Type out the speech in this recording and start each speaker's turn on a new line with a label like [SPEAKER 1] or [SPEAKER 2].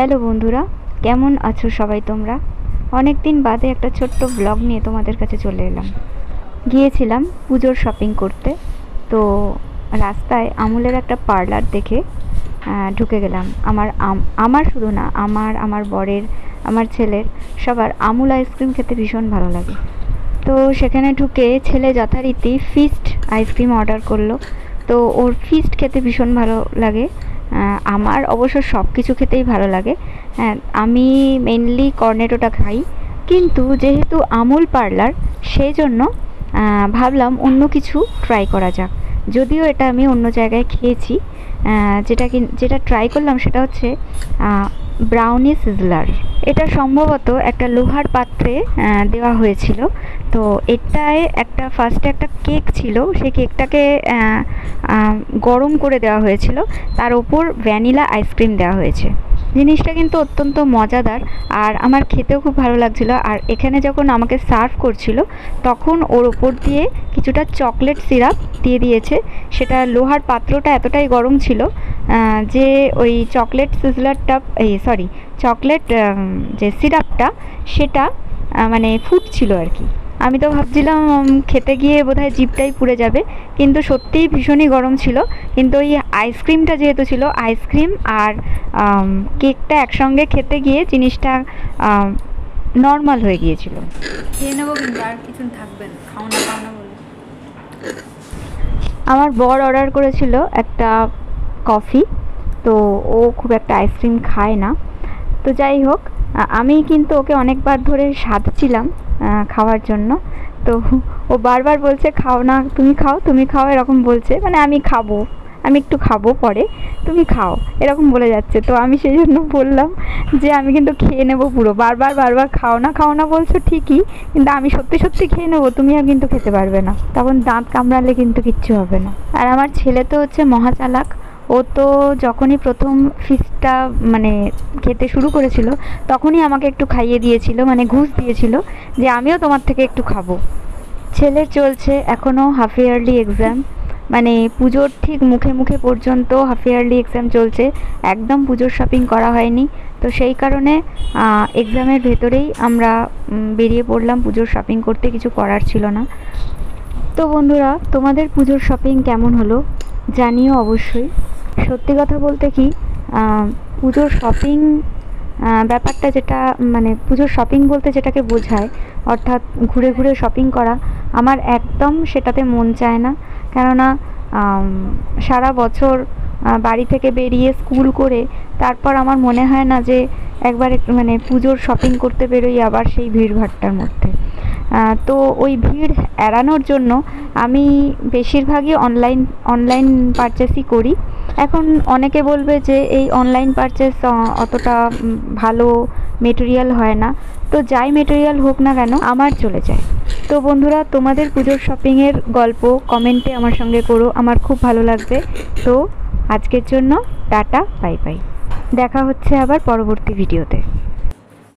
[SPEAKER 1] Hello বন্ধুরা, কেমন আছো সবাই তোমরা? অনেক দিন বাদে একটা ছোট্ট ব্লগ নিয়ে তোমাদের কাছে চলে এলাম। গিয়েছিলাম পুজোর শপিং করতে। তো রাস্তায় আমুলের একটা পার্লার দেখে ঢুকে গেলাম। আমার শুধু না, আমার বরের, আমার ছেলের, সবার আমুল আইসক্রিম খেতে ভীষণ ভালো লাগে। তো সেখানে ঢুকে ছেলে যথারীতি ফিস্ট আইসক্রিম অর্ডার করলো। তো ওর ফিস্ট খেতে ভীষণ ভালো লাগে। আমার অবশ্য সব কিছু খেতেই ভালো লাগে। হ্যাঁ, আমি মেনলি কর্নেটোটা খাই, কিন্তু যেহেতু আমুল পার্লার, সেই জন্য ভাবলাম অন্য কিছু ট্রাই করা যাক। যদিও এটা আমি অন্য জায়গায় খেয়েছি। যেটা ট্রাই করলাম সেটা হচ্ছে ব্রাউনি সিজলার। এটা সম্ভবত একটা লোহার পাত্রে দেওয়া হয়েছিল। তো এটায় ফার্স্টে একটা কেক ছিল, সেই কেকটাকে গরম করে দেওয়া হয়েছিল, তার ওপর ভ্যানিলা আইসক্রিম দেওয়া হয়েছে। জিনিসটা কিন্তু অত্যন্ত মজাদার, আর আমার খেতেও খুব ভালো লাগছিল। আর এখানে যখন আমাকে সার্ভ করছিল, তখন ওর ওপর দিয়ে কিছুটা চকলেট সিরাপ দিয়ে দিয়েছে। সেটা লোহার পাত্রটা এতটাই গরম ছিল যে ওই চকলেট সিজলারটা, চকলেট যে সিরাপটা, সেটা মানে ফুটছিল আর কি। আমি তো ভাবছিলাম খেতে গিয়ে বোধহয় জিভটাই পুড়ে যাবে, কিন্তু সত্যিই ভীষণই গরম ছিল। কিন্তু ওই আইসক্রিমটা যেহেতু ছিল, আইসক্রিম আর কেকটা একসঙ্গে খেতে গিয়ে জিনিসটা নর্মাল হয়ে গিয়েছিল।
[SPEAKER 2] খেয়ে নেবো, কিন্তু আর কিছু থাকবে না, খাও না বলে।
[SPEAKER 1] আমার বর অর্ডার করেছিল একটা কফি। তো ও খুব একটা আইসক্রিম খায় না। তো যাই হোক, আমি কিন্তু ওকে অনেকবার ধরে সাধছিলাম খাওয়ার জন্য। তো ও বারবার বলছে, খাও না, তুমি খাও এরকম বলছে। মানে আমি একটু খাবো পরে, তুমি খাও এরকম বলে যাচ্ছে। তো আমি সেই জন্য বললাম যে আমি কিন্তু খেয়ে নেবো পুরো। বারবার খাও না বলছো ঠিকই, কিন্তু আমি সত্যি খেয়ে নেবো, তুমি আর কিন্তু খেতে পারবে না, তখন দাঁত কামড়ালে কিন্তু কিচ্ছু হবে না। আর আমার ছেলে তো হচ্ছে মহাচালাক। ও তো যখনই প্রথম ফিশটা মানে খেতে শুরু করেছিল, তখনই আমাকে একটু খাইয়ে দিয়েছিল, মানে ঘুষ দিয়েছিল যে আমিও তোমার থেকে একটু খাবো। ছেলের চলছে এখনও হাফ ইয়ারলি এক্সাম, মানে পুজোর ঠিক মুখে পর্যন্ত হাফ ইয়ারলি এক্সাম চলছে। একদম পুজোর শপিং করা হয়নি। তো সেই কারণে এক্সামের ভেতরেই আমরা বেরিয়ে পড়লাম পুজোর শপিং করতে, কিছু করার ছিল না। তো বন্ধুরা, তোমাদের পুজোর শপিং কেমন হলো জানিও অবশ্যই। সত্যি কথা বলতে কি, পুজোর শপিং ব্যাপারটা যেটা, মানে পুজোর শপিং বলতে যেটাকে বোঝায়, অর্থাৎ ঘুরে শপিং করা, আমার একদম সেটাতে মন চায় না। কেননা সারা বছর বাড়ি থেকে বেরিয়ে স্কুল করে তারপর আমার মনে হয় না যে একবার মানে পুজোর শপিং করতে বেরোই আবার সেই ভিড়ভাট্টার মধ্যে। তো ওই ভিড় এড়ানোর জন্য আমি বেশিরভাগই অনলাইন পারচেসই করি। এখন অনেকে বলবে যে এই অনলাইন পারচেস অতটা ভালো মেটেরিয়াল হয় না। তো যাই মেটেরিয়াল হোক না কেন, আমার চলে যায়। তো বন্ধুরা, তোমাদের পুজোর শপিংয়ের গল্প কমেন্টে আমার সঙ্গে করো, আমার খুব ভালো লাগবে। তো আজকের জন্য টাটা, বাই বাই। দেখা হচ্ছে আবার পরবর্তী ভিডিওতে।